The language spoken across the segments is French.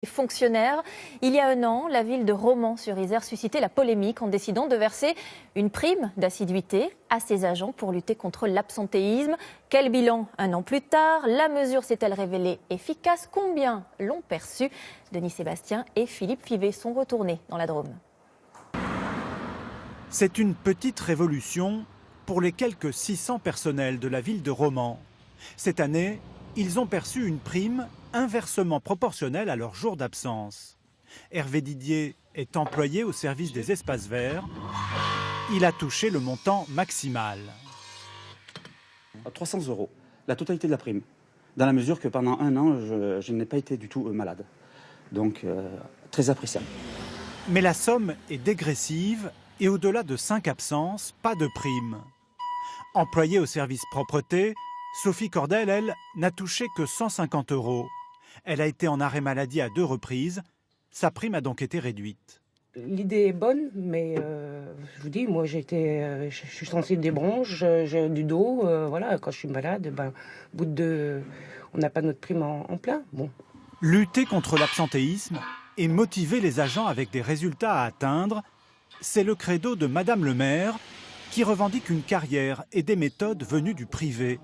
Fonctionnaires. Il y a un an, la ville de Romans-sur-Isère suscitait la polémique en décidant de verser une prime d'assiduité à ses agents pour lutter contre l'absentéisme. Quel bilan un an plus tard? La mesure s'est-elle révélée efficace? Combien l'ont perçue? Denis Sébastien et Philippe Fivet sont retournés dans la Drôme. C'est une petite révolution pour les quelques 600 personnels de la ville de Romans. Cette année, ils ont perçu une prime inversement proportionnelle à leur jour d'absence. Hervé Didier est employé au service des espaces verts. Il a touché le montant maximal. 300 €, la totalité de la prime, dans la mesure que pendant un an, je n'ai pas été du tout malade. Donc, très appréciable. Mais la somme est dégressive et au-delà de 5 absences, pas de prime. Employée au service propreté, Sophie Cordel, elle, n'a touché que 150 €. Elle a été en arrêt maladie à 2 reprises. Sa prime a donc été réduite. L'idée est bonne, mais je vous dis, moi je suis sensible des bronches, j'ai du dos, voilà, quand je suis malade, au bout de on n'a pas notre prime en plein. Bon. Lutter contre l'absentéisme et motiver les agents avec des résultats à atteindre, c'est le credo de Madame le maire, qui revendique une carrière et des méthodes venues du privé.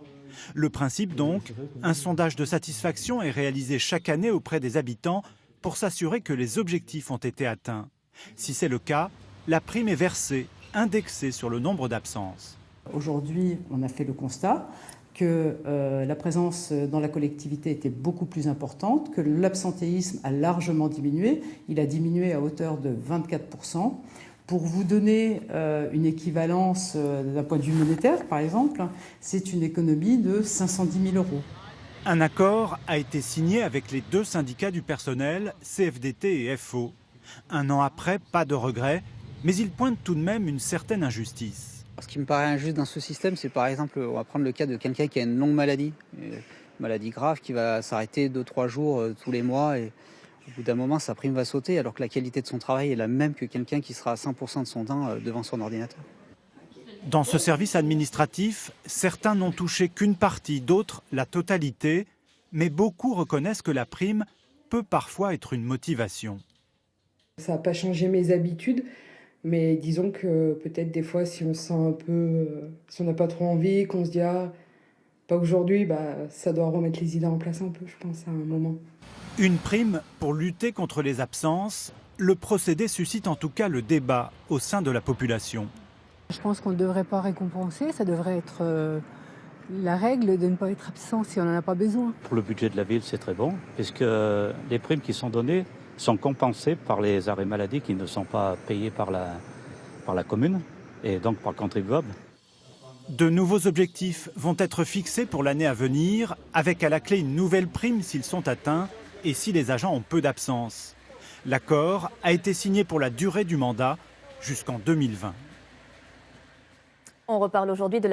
Le principe donc, un sondage de satisfaction est réalisé chaque année auprès des habitants pour s'assurer que les objectifs ont été atteints. Si c'est le cas, la prime est versée, indexée sur le nombre d'absences. Aujourd'hui, on a fait le constat que la présence dans la collectivité était beaucoup plus importante, que l'absentéisme a largement diminué. Il a diminué à hauteur de 24%. Pour vous donner une équivalence d'un point de vue monétaire, par exemple, c'est une économie de 510 000 €. Un accord a été signé avec les 2 syndicats du personnel, CFDT et FO. Un an après, pas de regret, mais il pointe tout de même une certaine injustice. Ce qui me paraît injuste dans ce système, c'est par exemple, on va prendre le cas de quelqu'un qui a une longue maladie, une maladie grave qui va s'arrêter 2-3 jours tous les mois et au bout d'un moment, sa prime va sauter alors que la qualité de son travail est la même que quelqu'un qui sera à 100% de son temps devant son ordinateur. Dans ce service administratif, certains n'ont touché qu'une partie, d'autres la totalité, mais beaucoup reconnaissent que la prime peut parfois être une motivation. Ça n'a pas changé mes habitudes, mais disons que peut-être des fois, si on se sent un peu, si on n'a pas trop envie, qu'on se dit ah, pas aujourd'hui, ça doit remettre les idées en place un peu, je pense, à un moment. Une prime pour lutter contre les absences, le procédé suscite en tout cas le débat au sein de la population. Je pense qu'on ne devrait pas récompenser, ça devrait être la règle de ne pas être absent si on n'en a pas besoin. Pour le budget de la ville, c'est très bon, puisque les primes qui sont données sont compensées par les arrêts maladie qui ne sont pas payés par la commune et donc par le contribuable. De nouveaux objectifs vont être fixés pour l'année à venir, avec à la clé une nouvelle prime s'ils sont atteints et si les agents ont peu d'absence. L'accord a été signé pour la durée du mandat jusqu'en 2020. On reparle aujourd'hui de